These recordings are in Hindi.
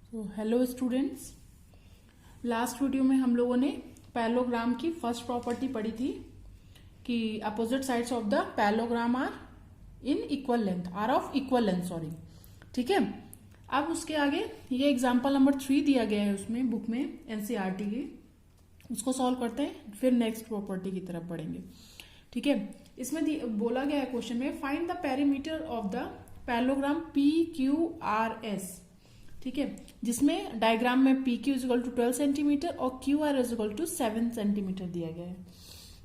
तो हेलो स्टूडेंट्स, लास्ट वीडियो में हम लोगों ने पैरेललोग्राम की फर्स्ट प्रॉपर्टी पढ़ी थी कि opposite sides of the parallelogram are in equal length, are of equal length, sorry. ठीक है, अब उसके आगे ये एग्जांपल नंबर 3 दिया गया है उसमें बुक में एनसीईआरटी की, उसको सॉल्व करते हैं, फिर नेक्स्ट प्रॉपर्टी की तरफ बढ़ेंगे। ठीक है, इसमें बोला गया है क्वेश्चन में find the perimeter of the parallelogram P Q R S. ठीक है, जिसमें डायग्राम में P Q equal to 12 centimetre और Q R equal to 7 centimetre दिया गया है।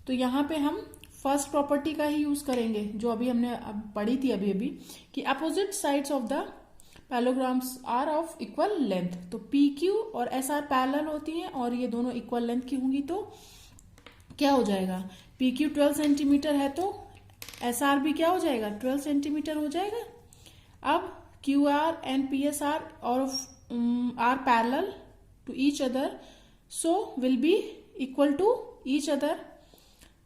तो यहाँ पे हम फर्स्ट प्रॉपर्टी का ही यूज करेंगे जो अभी हमने पढ़ी थी अभी कि opposite sides of the parallelograms are of equal length. तो पी क्यू और एस आर पैरेलल होती हैं और ये दोनों इक्वल लेंथ की होंगी, तो क्या हो जाएगा, पी क्यू 12 सेंटीमीटर है तो एस आर भी क्या हो जाएगा, 12 सेंटीमीटर हो जाएगा। अब Q R and P S R are parallel to each other, so will be equal to each other.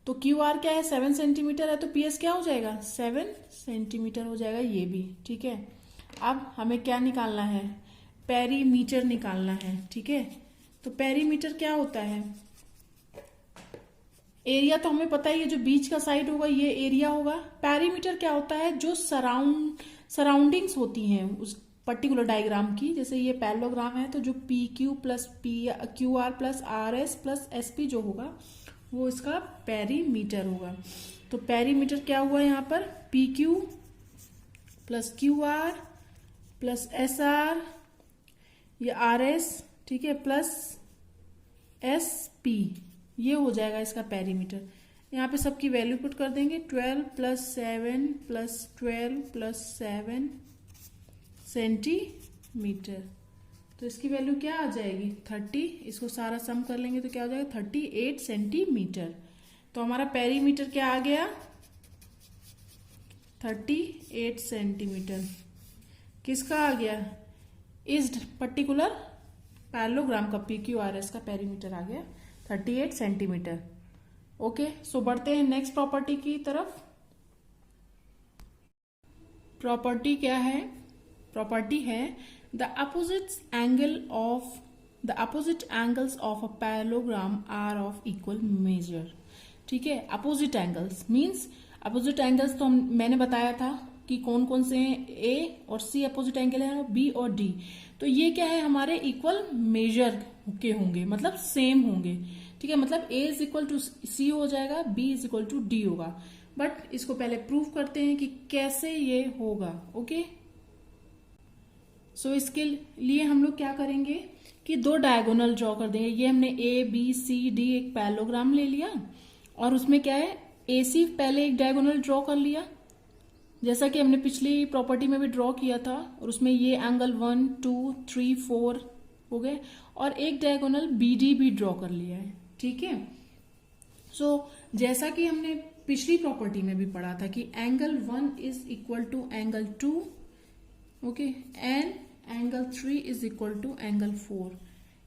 तो क्यू आर क्या है, 7 सेंटीमीटर है, तो पी एस क्या हो जाएगा, 7 सेंटीमीटर हो जाएगा ये भी। ठीक है, अब हमें क्या निकालना है, पेरीमीटर निकालना है। ठीक है, तो पेरीमीटर क्या होता है, एरिया तो हमें पता ही है, जो बीच का साइड होगा ये एरिया होगा। पेरीमीटर क्या होता है, जो सराउंडिंग्स होती हैं उस पर्टिकुलर डायग्राम की। जैसे ये पैरेललोग्राम है तो जो P Q plus Q R plus R S plus S P जो होगा वो इसका पेरीमीटर होगा। तो पेरीमीटर क्या हुआ यहाँ पर, P Q plus Q R plus S R या आर एस, ठीक है, प्लस एस पी, ये हो जाएगा इसका पेरीमीटर। यहाँ पे सबकी वैल्यू पुट कर देंगे, 12 प्लस 7 प्लस 12 प्लस 7 सेंटीमीटर। तो इसकी वैल्यू क्या आ जाएगी, 30। इसको सारा सम कर लेंगे तो क्या हो जाएगा, 38 सेंटीमीटर। तो हमारा पेरीमीटर क्या आ गया, 38 सेंटीमीटर। किसका आ गया, इस पर्टिकुलर पैरेललोग्राम का पी क्यू आर एस का पेरीमीटर आ गया 38 सेंटीमीटर। ओके, सो बढ़ते हैं नेक्स्ट प्रॉपर्टी की तरफ। प्रॉपर्टी क्या है, प्रॉपर्टी है the opposite angles of a parallelogram are of equal measure. ठीक है, opposite angles means, opposite angles तो मैंने बताया था कि कौन कौन से हैं, ए और सी अपोजिट एंगल है, बी और डी। तो ये क्या है, हमारे इक्वल मेजर के होंगे, मतलब सेम होंगे। ठीक है, मतलब A is equal to C हो जाएगा, B is equal to D होगा। बट इसको पहले प्रूव करते हैं कि कैसे ये होगा। ओके, सो इसके लिए हम लोग क्या करेंगे कि दो डायगोनल ड्रॉ कर देंगे। ये हमने ए बी सी डी एक पैरेललोग्राम ले लिया और उसमें क्या है, ए सी पहले एक डायगोनल ड्रॉ कर लिया, जैसा कि हमने पिछली प्रॉपर्टी में भी ड्रॉ किया था, और उसमें ये एंगल 1 2 3 4 हो गए, और एक डायगोनल बी डी भी ड्रॉ कर लिया है। ठीक है, सो जैसा कि हमने पिछली प्रॉपर्टी में भी पढ़ा था कि angle 1 is equal to angle 2, okay, and angle 3 is equal to angle 4।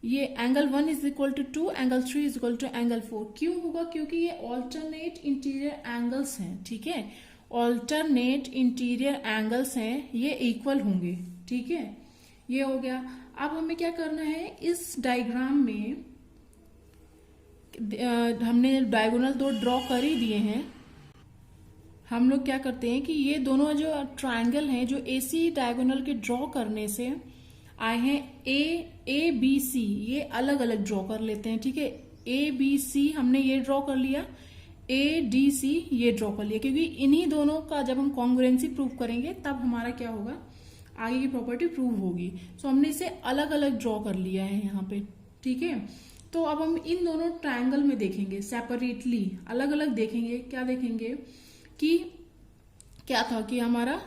ये angle 1 is equal to 2, angle 3 is equal to angle 4 क्यों होगा, क्योंकि ये ऑल्टरनेट इंटीरियर एंगल्स हैं। ठीक है, ऑल्टरनेट इंटीरियर एंगल्स हैं, ये इक्वल होंगे। ठीक है, ये हो गया। अब हमें क्या करना है, इस डायग्राम में हमने डायगोनल दो ड्रॉ कर ही दिए हैं। हम लोग क्या करते हैं कि ये दोनों जो ट्रायंगल हैं, जो एसी डायगोनल के ड्रॉ करने से आए हैं, ए बी सी, ये अलग अलग ड्रॉ कर लेते हैं। ठीक है, ए बी सी हमने ये ड्रॉ कर लिया, ए डी सी ये ड्रॉ कर लिया, क्योंकि इन्हीं दोनों का जब हम कॉन्ग्रुएंसी प्रूव करेंगे तब हमारा क्या होगा, आगे की प्रॉपर्टी प्रूव होगी। सो हमने इसे अलग अलग ड्रॉ कर लिया है यहाँ पे। ठीक है, तो अब हम इन दोनों ट्रायंगल में देखेंगे सेपरेटली, अलग अलग देखेंगे। क्या देखेंगे कि क्या था कि हमारा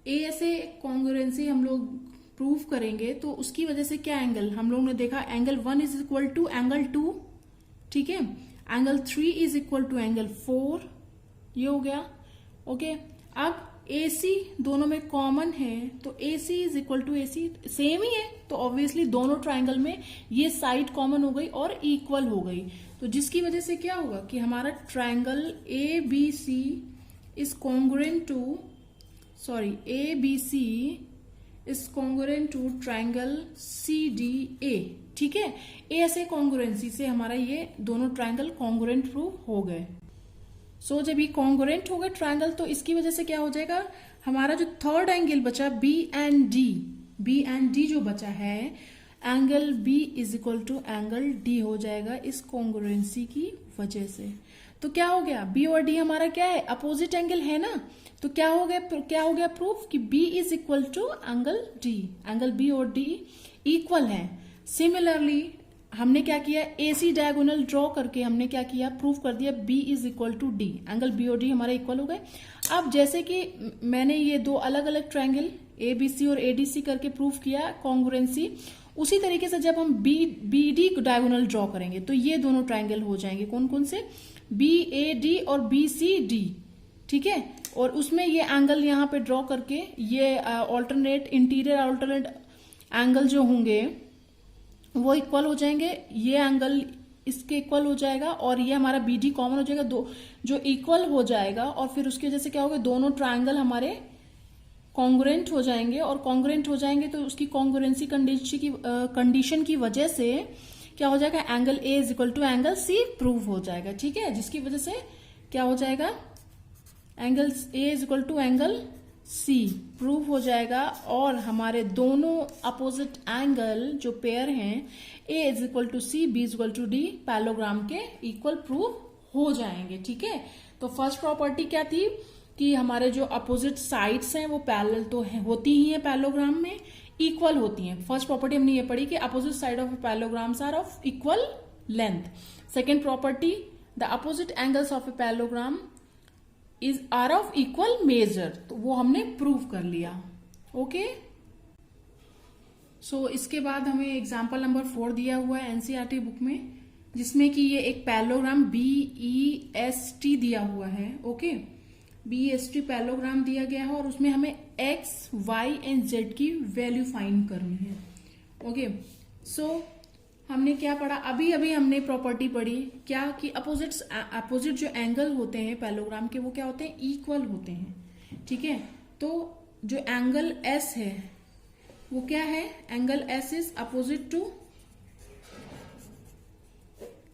ऐसे कॉन्ग्रुएंसी हम लोग प्रूव करेंगे, तो उसकी वजह से क्या एंगल हम लोग ने देखा, angle 1 is equal to angle 2। ठीक है, angle 3 is equal to angle 4, ये हो गया। ओके, अब AC दोनों में कॉमन है, तो AC is equal to AC, same ही है, तो ऑब्वियसली दोनों ट्रायंगल में ये साइड कॉमन हो गई और इक्वल हो गई। तो जिसकी वजह से क्या होगा कि हमारा triangle ABC is congruent to, sorry, ABC is congruent to triangle CDA। ठीक है, ए ऐसे कॉन्ग्रुएंसी से हमारा ये दोनों ट्राइंगल कॉन्ग्रुएंट प्रूव हो गए। सो जब ये कॉन्ग्रुएंट हो गए ट्राइंगल, तो इसकी वजह से क्या हो जाएगा, हमारा जो थर्ड एंगल बचा बी एंड डी जो बचा है, angle B is equal to angle D हो जाएगा इस कॉन्ग्रुएंसी की वजह से। तो क्या हो गया, बी और डी हमारा क्या है, अपोजिट एंगल है ना। तो क्या हो गया प्रूफ कि B is equal to angle D, angle B और डी इक्वल है। सिमिलरली हमने क्या किया, AC डायगोनल ड्रॉ करके हमने क्या किया, प्रूफ कर दिया B is equal to D, angle B और डी हमारे इक्वल हो गए। अब जैसे कि मैंने ये दो अलग अलग ट्राइंगल ABC और ADC करके प्रूफ किया कॉन्ग्रुएंसी, उसी तरीके से जब हम BD डायगोनल ड्रॉ करेंगे तो ये दोनों ट्राइंगल हो जाएंगे, कौन कौन से, BAD और BCD। ठीक है, और उसमें ये एंगल यहाँ पे ड्रॉ करके ये ऑल्टरनेट इंटीरियर ऑल्टरनेट एंगल जो होंगे वो इक्वल हो जाएंगे, ये एंगल इसके इक्वल हो जाएगा और ये हमारा BD कॉमन हो जाएगा, दो जो इक्वल हो जाएगा। और फिर उसकी वजह से क्या होगा, दोनों ट्राइंगल हमारे कॉन्ग्रुएंट हो जाएंगे, और कॉन्ग्रुएंट हो जाएंगे तो उसकी कॉन्ग्रुएंसी कंडीशन की वजह से क्या हो जाएगा, angle A is equal to angle C prove हो जाएगा। ठीक है, जिसकी वजह से क्या हो जाएगा, angle A is equal to angle C prove हो जाएगा, और हमारे दोनों अपोजिट एंगल जो पेयर हैं A is equal to C, B is equal to D parallelogram के इक्वल प्रूव हो जाएंगे। ठीक है, तो फर्स्ट प्रॉपर्टी क्या थी कि हमारे जो अपोजिट साइड्स हैं वो पैरेलल तो होती ही है, पैरेललोग्राम में इक्वल होती हैं। फर्स्ट प्रॉपर्टी हमने ये पढ़ी कि opposite side of parallelograms are of equal length. Second property, the opposite angles of a parallelogram are of equal measure, तो वो हमने प्रूव कर लिया। ओके, सो इसके बाद हमें एग्जाम्पल नंबर 4 दिया हुआ है NCERT बुक में, जिसमें कि ये एक पैरेललोग्राम BEST दिया हुआ है। ओके, BEST पैरेललोग्राम दिया गया है और उसमें हमें X, Y एंड Z की वैल्यू फाइंड करनी है। ओके, सो हमने क्या पढ़ा, अभी हमने प्रॉपर्टी पढ़ी क्या कि अपोजिट जो एंगल होते हैं पैरेललोग्राम के वो क्या होते हैं, इक्वल होते हैं। ठीक है, तो जो एंगल S है वो क्या है, angle S is opposite to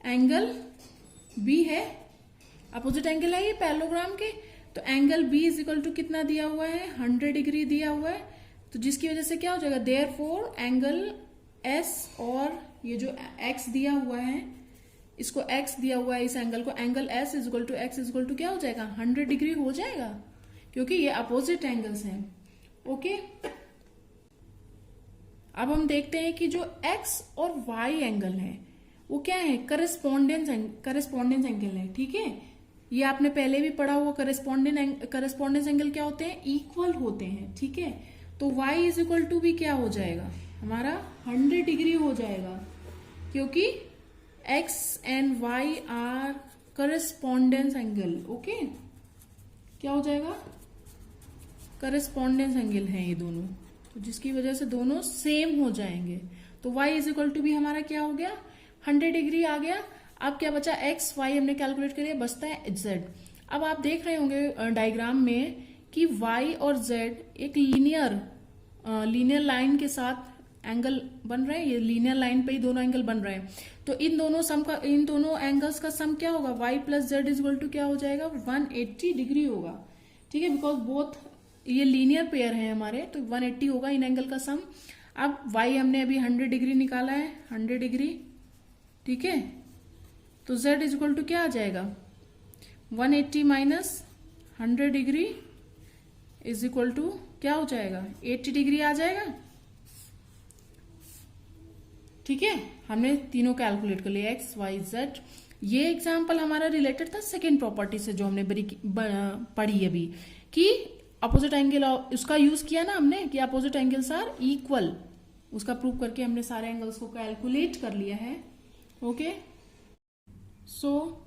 angle B है, अपोजिट एंगल है ये पैरेललोग्राम के। तो angle B is equal to कितना दिया हुआ है, 100 डिग्री दिया हुआ है, तो जिसकी वजह से क्या हो जाएगा, देयरफॉर एंगल S और ये जो X दिया हुआ है, इसको X दिया हुआ है इस एंगल को, angle S is equal to X is equal to क्या हो जाएगा, 100 डिग्री हो जाएगा, क्योंकि ये अपोजिट एंगल्स हैं। ओके, अब हम देखते हैं कि जो X और Y एंगल है वो क्या है, करस्पॉन्डेंस एंगल है। ठीक है, ये आपने पहले भी पढ़ा हुआ, करस्पॉन्डेंस एंगल क्या होते हैं, इक्वल होते हैं। ठीक है, तो Y इज इक्वल टू भी क्या हो जाएगा, हमारा 100 डिग्री हो जाएगा, क्योंकि X and Y are correspondence angle. Okay, क्या हो जाएगा, करस्पॉन्डेंस एंगल है ये दोनों, तो जिसकी वजह से दोनों सेम हो जाएंगे। तो Y इज इक्वल टू भी हमारा क्या हो गया, 100 डिग्री आ गया। अब क्या बचा, X, Y हमने कैलकुलेट कर लिया, बचता है Z। अब आप देख रहे होंगे डायग्राम में कि Y और Z एक लीनियर लाइन के साथ एंगल बन रहे हैं, ये लीनियर लाइन पे ही दोनों एंगल बन रहे हैं। तो इन दोनों एंगल्स का सम क्या होगा, Y plus Z is equal to क्या हो जाएगा, 180 डिग्री होगा। ठीक है, बिकॉज बोथ ये लीनियर पेयर है हमारे, तो 180 होगा इन एंगल का सम। अब Y हमने अभी 100 डिग्री निकाला है, 100 डिग्री। ठीक है, तो Z इज इक्वल टू क्या आ जाएगा, 180 minus 100 degree is equal to क्या हो जाएगा, 80 डिग्री आ जाएगा। ठीक है, हमने तीनों कैलकुलेट कर लिया, X, Y, Z। ये एग्जाम्पल हमारा रिलेटेड था सेकेंड प्रॉपर्टी से जो हमने पढ़ी अभी, कि अपोजिट एंगल, उसका यूज किया ना हमने कि अपोजिट एंगल्स आर इक्वल, उसका प्रूव करके हमने सारे एंगल्स को कैलकुलेट कर लिया है। ओके, सो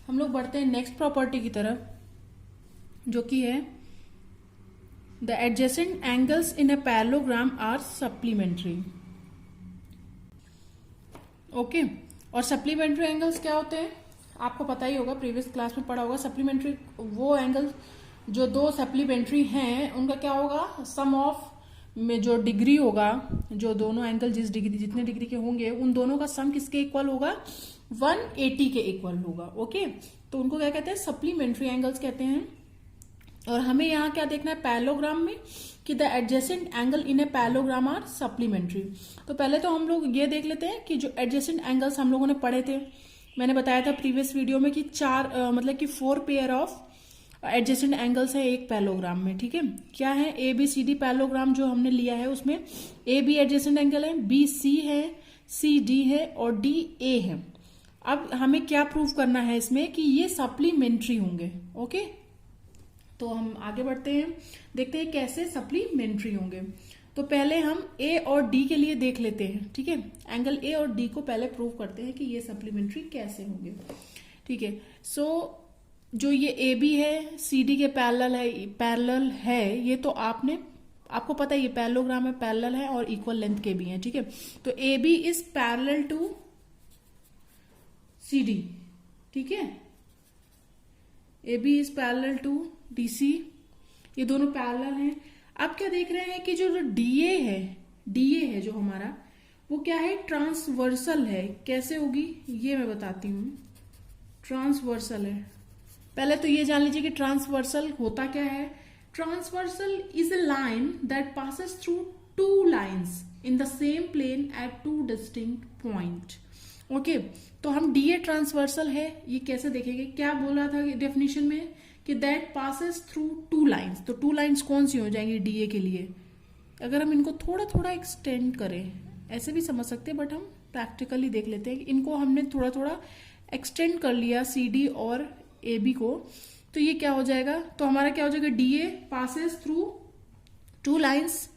हम लोग बढ़ते हैं नेक्स्ट प्रॉपर्टी की तरफ, जो कि है the adjacent angles in a parallelogram are supplementary. Okay, और सप्लीमेंट्री एंगल्स क्या होते हैं आपको पता ही होगा, प्रीवियस क्लास में पढ़ा होगा। सप्लीमेंट्री वो एंगल जो दो सप्लीमेंट्री हैं उनका क्या होगा, सम ऑफ में जो डिग्री होगा, जो दोनों एंगल जितने डिग्री के होंगे उन दोनों का सम किसके इक्वल होगा, 180 के इक्वल होगा। ओके, तो उनको क्या कहते हैं, सप्लीमेंट्री एंगल्स कहते हैं। और हमें यहाँ क्या देखना है पैरेललोग्राम में कि the adjacent angle in a parallelogram are supplementary. तो पहले तो हम लोग ये देख लेते हैं कि जो एडजेसेंट एंगल्स हम लोगों ने पढ़े थे, मैंने बताया था प्रीवियस वीडियो में कि 4 पेयर ऑफ एडजेसेंट एंगल्स है एक पैरेललोग्राम में। ठीक है, क्या है, A B C D parallelogram जो हमने लिया है उसमें ए बी एडजेसेंट एंगल है, बी सी है, सी डी है और डी ए है। अब हमें क्या प्रूव करना है इसमें कि ये सप्लीमेंट्री होंगे। ओके, तो हम आगे बढ़ते हैं, देखते हैं कैसे सप्लीमेंट्री होंगे। तो पहले हम ए और डी के लिए देख लेते हैं। ठीक है, एंगल ए और डी को पहले प्रूव करते हैं कि ये सप्लीमेंट्री कैसे होंगे। ठीक है, सो जो ये ए बी है सी डी के पैरेलल है, ये तो आपको पता है ये पैरेललोग्राम है, पैरेलल है और इक्वल लेंथ के भी हैं। ठीक है, तो A B is parallel to C D. ठीक है, A B is parallel to D C, ये दोनों पैरेलल हैं। अब क्या देख रहे हैं कि जो डीए है जो हमारा, वो क्या है, ट्रांसवर्सल है। कैसे होगी ये मैं बताती हूं, ट्रांसवर्सल है। पहले तो ये जान लीजिए कि ट्रांसवर्सल होता क्या है। Transversal is a line that passes through two lines in the same plane at two distinct point. Okay, तो हम डीए ट्रांसवर्सल है, ये कैसे देखेंगे, क्या बोल रहा था डेफिनेशन में कि that passes through two lines. तो टू लाइंस कौन सी हो जाएंगी डीए के लिए, अगर हम इनको थोड़ा थोड़ा एक्सटेंड करें, ऐसे भी समझ सकते हैं बट हम प्रैक्टिकली देख लेते हैं। इनको हमने थोड़ा थोड़ा एक्सटेंड कर लिया सी डी और ए बी को, तो ये क्या हो जाएगा, तो हमारा क्या हो जाएगा, DA passes through two lines,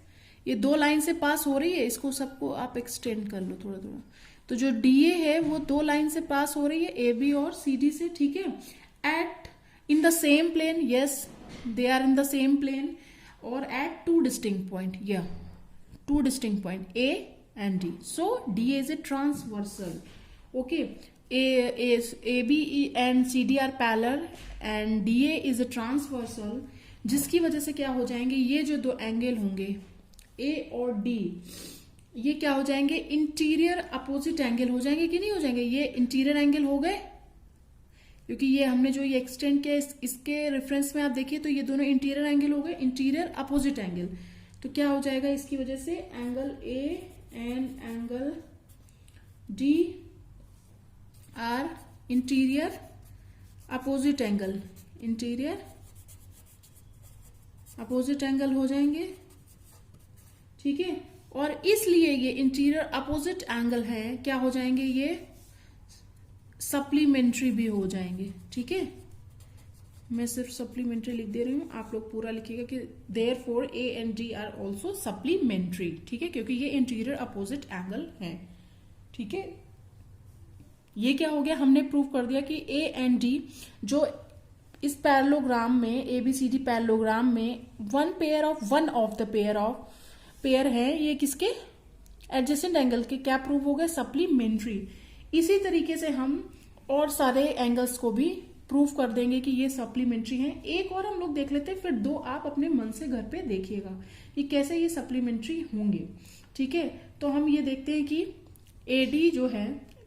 ये दो लाइन से पास हो रही है, इसको सबको आप एक्सटेंड कर लो थोड़ा थोड़ा। तो जो डीए है वो दो लाइन से पास हो रही है, ए बी और सी डी से। ठीक है, at in the same plane, yes they are in the same plane, और एट टू डिस्टिंक्ट पॉइंट, या two distinct point A and D. So D A is a transversal. Okay, A B and C D are parallel and D A is a transversal, जिसकी वजह से क्या हो जाएंगे, ये जो दो एंगल होंगे ए और डी, ये क्या हो जाएंगे, इंटीरियर अपोजिट एंगल हो जाएंगे कि नहीं हो जाएंगे, ये इंटीरियर एंगल हो गए, क्योंकि ये हमने जो ये एक्सटेंड किया इसके रेफरेंस में आप देखिए तो ये दोनों इंटीरियर एंगल हो गए, इंटीरियर अपोजिट एंगल। तो क्या हो जाएगा इसकी वजह से, angle A and angle D R interior opposite angle, interior opposite angle हो जाएंगे। ठीक है, और इसलिए ये इंटीरियर अपोजिट एंगल है, क्या हो जाएंगे, ये सप्लीमेंट्री भी हो जाएंगे। ठीक है, मैं सिर्फ सप्लीमेंट्री लिख दे रही हूं, आप लोग पूरा लिखिएगा कि therefore A and D R also supplementary. ठीक है, क्योंकि ये इंटीरियर अपोजिट एंगल है। ठीक है, ये क्या हो गया, हमने प्रूव कर दिया कि ए एंड डी जो इस पैरेललोग्राम में, एबीसीडी पैरेललोग्राम में वन ऑफ द पेयर है, ये किसके, एडजेसेंट एंगल के क्या प्रूव हो गए, सप्लीमेंट्री। इसी तरीके से हम और सारे एंगल्स को भी प्रूव कर देंगे कि ये सप्लीमेंट्री हैं। एक और हम लोग देख लेते हैं, फिर दो आप अपने मन से घर पे देखिएगा कि कैसे ये सप्लीमेंट्री होंगे। ठीक है, तो हम ये देखते हैं कि एडी जो है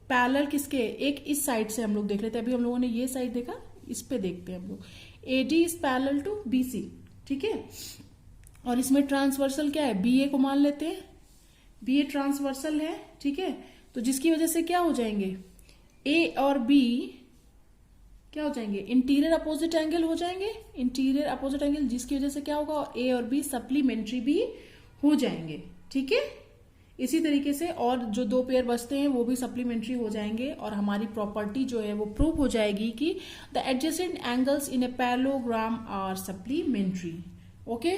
पैरेलल किसके, एक इस साइड से हम लोग देख लेते हैं, अभी हम लोगों ने ये साइड देखा, इस पे देखते हैं हम लोग, A D is parallel to B C. ठीक है, और इसमें ट्रांसवर्सल क्या है, बीए को मान लेते हैं, बीए ट्रांसवर्सल है। ठीक है, तो जिसकी वजह से क्या हो जाएंगे, ए और बी क्या हो जाएंगे, इंटीरियर अपोजिट एंगल हो जाएंगे, इंटीरियर अपोजिट एंगल, जिसकी वजह से क्या होगा, ए और बी सप्लीमेंट्री भी हो जाएंगे। ठीक है, इसी तरीके से और जो दो पेयर बचते हैं वो भी सप्लीमेंट्री हो जाएंगे, और हमारी प्रॉपर्टी जो है वो प्रूव हो जाएगी कि the adjacent angles in a parallelogram are supplementary. Okay,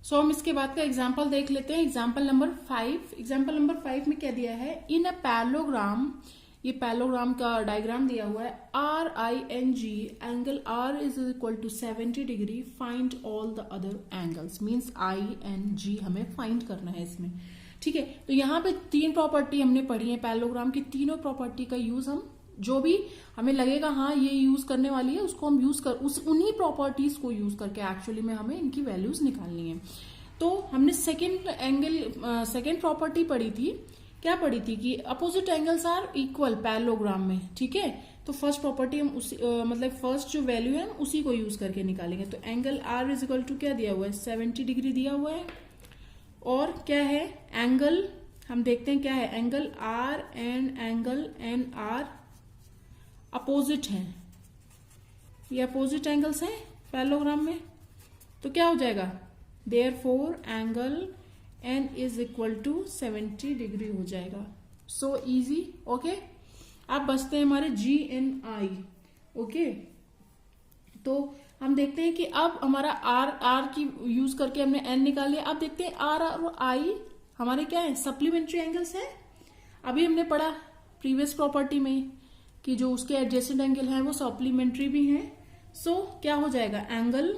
so हम इसके बाद का एग्जाम्पल देख लेते हैं, एग्जाम्पल नंबर 5। एग्जाम्पल नंबर 5 में क्या दिया है, इन अ पैरेललोग्राम, ये पैरेललोग्राम का डायग्राम दिया हुआ है, R I N G, angle R is equal to 70 degree, find all the other angles, means I N G हमें फाइंड करना है इसमें। ठीक है, तो यहाँ पे तीन प्रॉपर्टी हमने पढ़ी है पैरेललोग्राम की, तीनों प्रॉपर्टी का यूज हम जो भी हमें लगेगा हाँ ये यूज करने वाली है, उसको हम यूज कर उन्हीं प्रॉपर्टीज को यूज करके एक्चुअली में हमें इनकी वैल्यूज निकालनी है। तो हमने सेकेंड प्रॉपर्टी पढ़ी थी, क्या पढ़ी थी कि opposite angles are equal parallelogram में, ठीक है। तो फर्स्ट प्रॉपर्टी हम उसी मतलब फर्स्ट जो वैल्यू है हम उसी को यूज करके निकालेंगे। तो angle R is equal to क्या दिया हुआ है, 70 डिग्री दिया हुआ है। और क्या है एंगल, हम देखते हैं क्या है, angle R and angle N are opposite हैं, ये अपोजिट एंगल्स हैं पैरेललोग्राम में। तो क्या हो जाएगा, therefore angle N is equal to 70 degree हो जाएगा। So easy, okay. अब बचते हैं हमारे जी एन आई, ओके। तो हम देखते हैं कि अब हमारा आर की यूज करके हमने एन निकाल लिया। अब देखते हैं आर और आई हमारे क्या है, सप्लीमेंट्री एंगल्स है। अभी हमने पढ़ा प्रीवियस प्रॉपर्टी में कि जो उसके एडजेसेंट एंगल हैं वो सप्लीमेंट्री भी हैं। सो क्या हो जाएगा, एंगल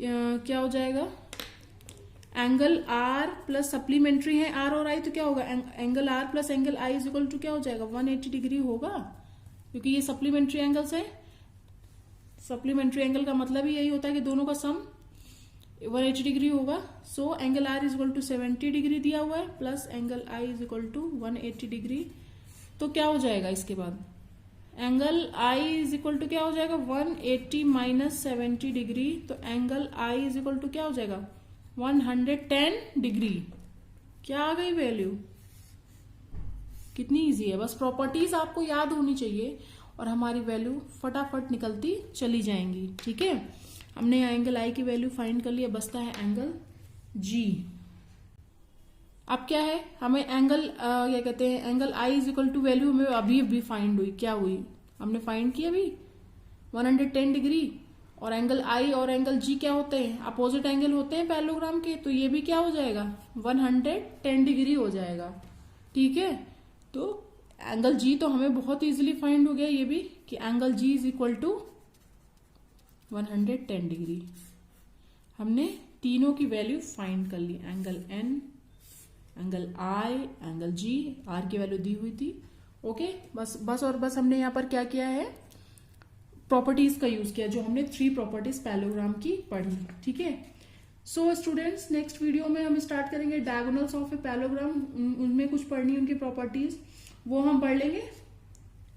क्या हो जाएगा, एंगल आर प्लस सप्लीमेंट्री है आर और आई, तो क्या होगा, angle R plus angle I is equal to क्या हो जाएगा, 180 डिग्री होगा, क्योंकि ये सप्लीमेंट्री एंगल्स है। सप्लीमेंट्री एंगल का मतलब ही यही होता है कि दोनों का सम 180 डिग्री होगा। So angle R is equal to 70 degree दिया हुआ है plus angle I is equal to 180 degree. तो क्या हो जाएगा इसके बाद, angle I is equal to क्या हो जाएगा, 180 माइनस 70 डिग्री। तो angle I is equal to क्या हो जाएगा, 110 डिग्री। क्या आ गई वैल्यू, कितनी इजी है। बस प्रॉपर्टीज आपको याद होनी चाहिए और हमारी वैल्यू फटाफट निकलती चली जाएंगी, ठीक है। हमने एंगल आई की वैल्यू फाइंड कर लिया, बचता है एंगल जी। अब क्या है, हमें एंगल क्या कहते हैं, angle I is equal to value हमें अभी फाइंड हुई, क्या हुई, हमने फाइंड किया अभी 110 डिग्री। और एंगल आई और एंगल जी क्या होते हैं, अपोजिट एंगल होते हैं पैरेललोग्राम के। तो ये भी क्या हो जाएगा, 110 डिग्री हो जाएगा, ठीक है। तो एंगल जी तो हमें बहुत इजीली फाइंड हो गया ये भी, कि angle G is equal to 110 degree. हमने तीनों की वैल्यू फाइंड कर ली, angle N, angle I, angle G, R की वैल्यू दी हुई थी, ओके। बस हमने यहाँ पर क्या किया है, प्रॉपर्टीज का यूज किया, जो हमने 3 प्रॉपर्टीज पैरेललोग्राम की पढ़ी, ठीक है। सो स्टूडेंट्स, नेक्स्ट वीडियो में हम स्टार्ट करेंगे डायगोनल्स ऑफ ए पैरेललोग्राम, उनमें कुछ पढ़नी उनकी प्रॉपर्टीज, वो हम पढ़ लेंगे।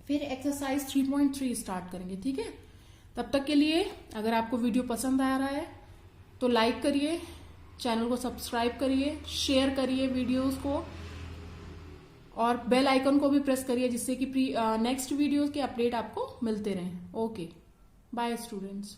फिर एक्सरसाइज 3.3 स्टार्ट करेंगे, ठीक है। तब तक के लिए अगर आपको वीडियो पसंद आ रहा है तो लाइक करिए, चैनल को सब्सक्राइब करिए, शेयर करिए वीडियोस को, और बेल आइकन को भी प्रेस करिए, जिससे कि नेक्स्ट वीडियोस के अपडेट आपको मिलते रहें। Okay, bye students.